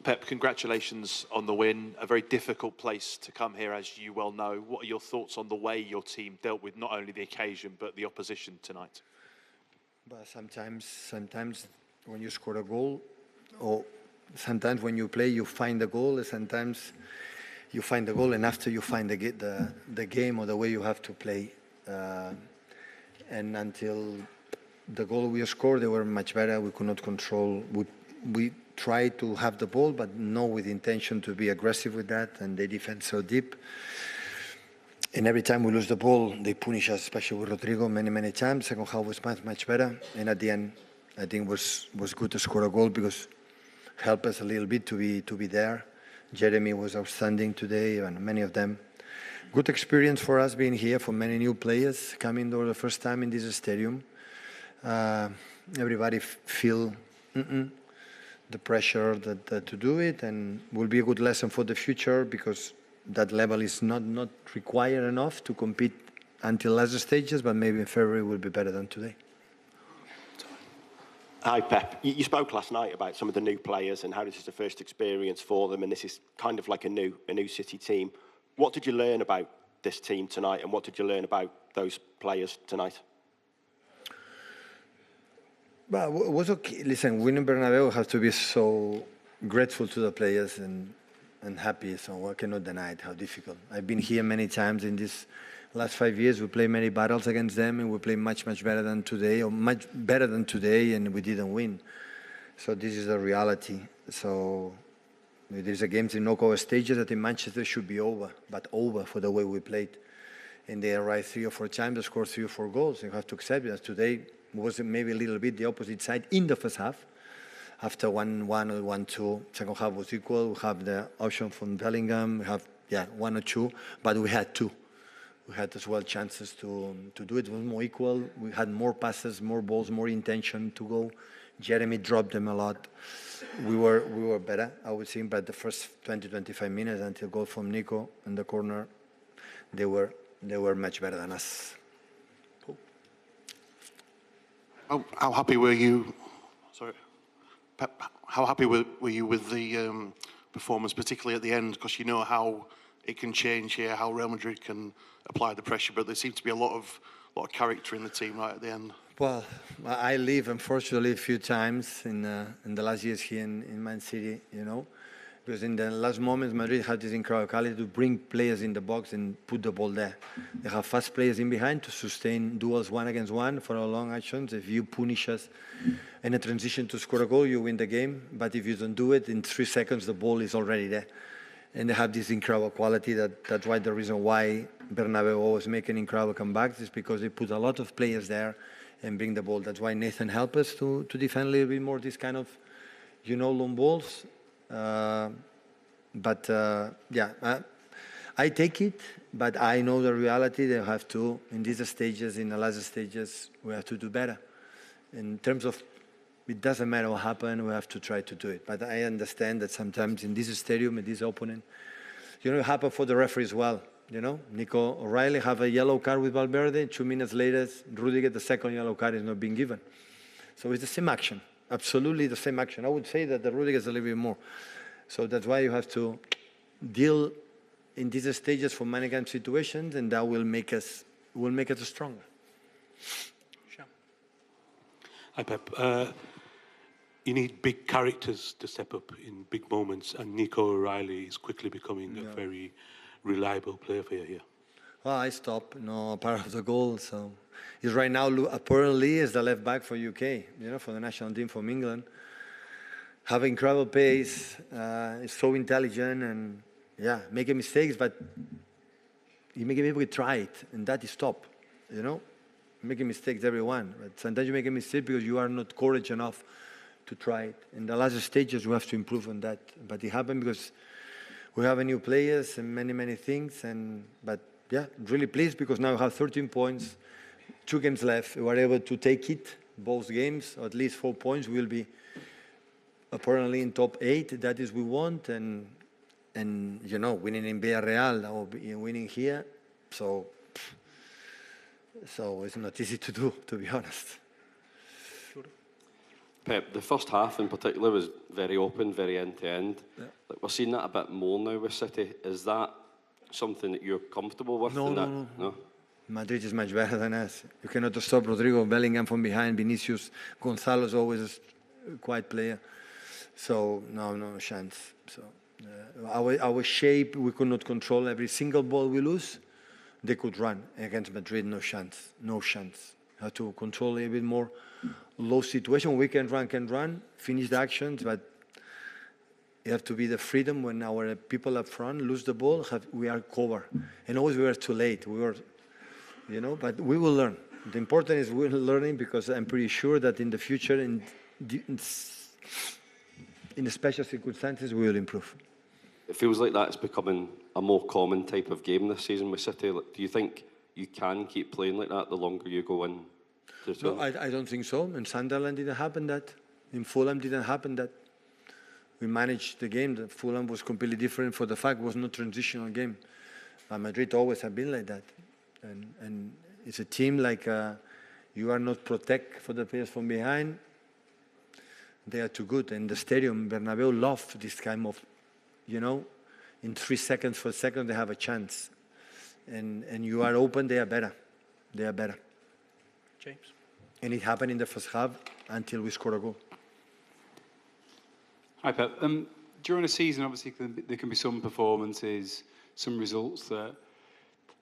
Pep, congratulations on the win. A very difficult place to come here, as you well know. What are your thoughts on the way your team dealt with not only the occasion, but the opposition tonight? But sometimes when you score a goal, or sometimes when you play, you find the goal, and sometimes you find the goal, and after you find the game or the way you have to play. And until the goal we scored, they were much better. We could not control. We tried to have the ball, but not with intention to be aggressive with that, and they defend so deep. And every time we lose the ball, they punish us, especially with Rodrigo, many times. Second half was much better. And at the end, I think was good to score a goal because it helped us a little bit to be there. Jeremy was outstanding today, and many of them. Good experience for us being here, for many new players coming for the first time in this stadium. Everybody feel the pressure to do it, and will be a good lesson for the future because that level is not required enough to compete until last stages, but maybe in February will be better than today. Hi, Pep. You spoke last night about some of the new players and how this is the first experience for them, and this is kind of like a new City team. What did you learn about this team tonight, and what did you learn about those players tonight? Well, it was okay. Listen, winning Bernabeu has to be so grateful to the players and happy, so I cannot deny it, how difficult. I've been here many times in these last 5 years. We played many battles against them, and we played much better than today, or much better than today, and we didn't win. So this is the reality. So there's a games in knockout stages that in Manchester should be over, but over for the way we played. And they arrived 3 or 4 times, they scored 3 or 4 goals. You have to accept it. Today was maybe a little bit the opposite side in the first half. After 1-1 or 1-2, second half was equal. We have the option from Bellingham. We have 1 or 2, but we had 2. We had as well chances to do it. It was more equal. We had more passes, more balls, more intention to go. Jeremy dropped them a lot. We were better, I would think, but the first 20-25 minutes until goal from Nico in the corner, they were much better than us. How happy were you? Sorry, Pep. How happy were you with the performance, particularly at the end? Because you know how it can change here, how Real Madrid can apply the pressure, but there seemed to be a lot of character in the team right at the end. Well, I live, unfortunately, a few times in the last years here in Man City, you know, because in the last moments, Madrid had this incredible quality to bring players in the box and put the ball there. They have fast players in behind to sustain duels 1 against 1 for a long actions. If you punish us in a transition to score a goal, you win the game. But if you don't do it, in 3 seconds, the ball is already there. And they have this incredible quality. That's why the reason why Bernabeu always making incredible comebacks is because they put a lot of players there and bring the ball. That's why Nathan helped us to defend a little bit more this kind of, you know, long balls. I take it, but I know the reality. They have to, in these stages, in the last stages, we have to do better. In terms of, it doesn't matter what happened, we have to try to do it. But I understand that sometimes in this stadium, in this opponent, you know, it happened for the referee as well. You know, Nico O'Reilly have a yellow card with Valverde. 2 minutes later, Rudiger, the second yellow card is not being given. So it's the same action, absolutely the same action. I would say that the Rudiger is a little bit more. So that's why you have to deal in these stages for many kind of situations, and that will make us stronger. Sure. Hi, Pep. You need big characters to step up in big moments, and Nico O'Reilly is quickly becoming a very reliable player for you here. Well, I stopped, part of the goal. So he's right now apparently is the left back for UK, you know, for the national team from England. Have incredible pace, is so intelligent, and making mistakes, but you make people try it, and that is top, you know. Making mistakes, everyone, but sometimes you make a mistake because you are not courage enough to try it. In the last stages, we have to improve on that, but it happened because we have a new players and many things, but really pleased because now we have 13 points, 2 games left. We were able to take it, both games, or at least 4 points. We'll be apparently in top 8. That is we want, and you know, winning in Villarreal or winning here, so it's not easy to do, to be honest. Pep, the first half in particular was very open, very end-to-end. Yeah. Like, we're seeing that a bit more now with City. Is that something that you're comfortable with? No, in no, that? no. Madrid is much better than us. You cannot stop Rodrigo, Bellingham from behind, Vinicius, Gonzalo's always a quiet player. So, no chance. So, our shape, we could not control every single ball we lose. They could run. Against Madrid, no chance. No chance. Have to control a little bit more low situation. We can run, finish the actions, but you have to be the freedom when our people up front lose the ball, we are covered. And always we were too late. We were, but we will learn. The important is we're learning, because I'm pretty sure that in the future, in the special circumstances, we will improve. It feels like that's becoming a more common type of game this season with City. Like, do you think you can keep playing like that the longer you go in? No, I don't think so. In Sunderland didn't happen that. In Fulham didn't happen that. We managed the game. The Fulham was completely different for the fact it was no transitional game. Madrid always have been like that. And it's a team like you are not protect for the players from behind. They are too good. And the stadium, Bernabeu, loved this kind of, in 3 seconds, 4 seconds, they have a chance. And you are open, they are better. They are better. James. And it happened in the first half until we scored a goal. Hi, Pep. During a season, obviously, there can be some performances, some results that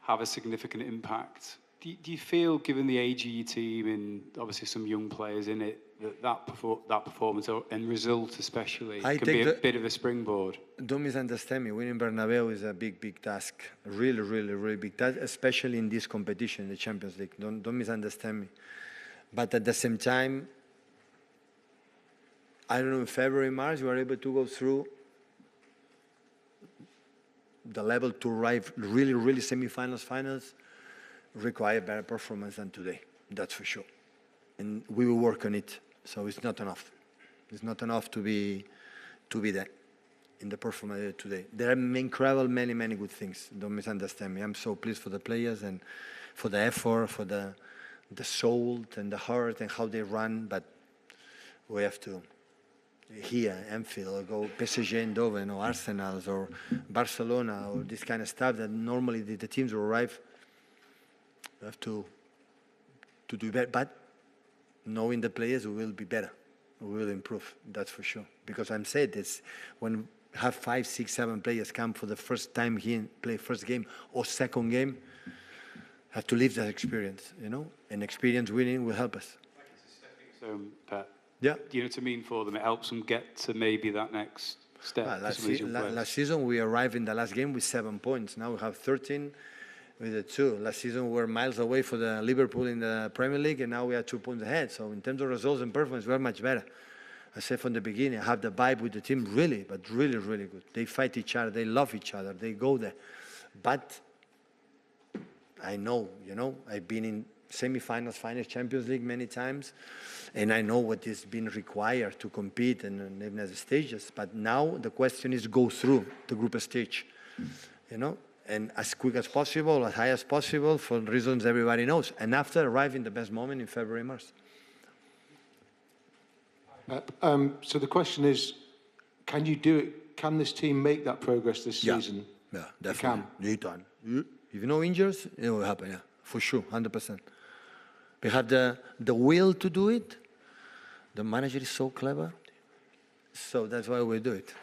have a significant impact. Do you feel, given the age of your team and obviously some young players in it, that performance and result especially can be a bit of a springboard? Don't misunderstand me. Winning Bernabeu is a big, big task. Really, really, really big task, especially in this competition, the Champions League. Don't misunderstand me. But at the same time, I don't know, in February, March, we were able to go through the level to arrive really, really semi-finals, finals, require better performance than today. That's for sure. And we will work on it. So it's not enough. It's not enough to be there in the performance today. There are incredible, many, many good things. Don't misunderstand me. I'm so pleased for the players and for the effort, for the soul and the heart and how they run. But we have to, here, Anfield, or go PSG Eindhoven, or Arsenal, or Barcelona, or this kind of stuff that normally the teams will arrive. We have to do better. But knowing the players, we will be better. We will improve, that's for sure. Because I'm saying this, when have 5, 6, 7 players come for the first time here and play first game or second game, have to live that experience, And experience winning will help us. So, Pep, yeah. Do you know what I mean for them? It helps them get to maybe that next step. Last season, we arrived in the last game with 7 points. Now we have 13 with the 2. Last season, we were miles away for the Liverpool in the Premier League, and now we are 2 points ahead. So in terms of results and performance, we're much better. I said from the beginning, I have the vibe with the team really, but really, really good. They fight each other. They love each other. They go there. But I know, I've been in semi-finals, finals, Champions League many times, and I know what is being required to compete and even at the stages. But now the question is go through the group stage, and as quick as possible, as high as possible, for reasons everybody knows. And after, arrive in the best moment in February, March. So the question is, can you do it? Can this team make that progress this season? Yeah, definitely. You can. If you know injuries, it will happen, yeah, for sure, 100%. We have the will to do it. The manager is so clever, so that's why we do it.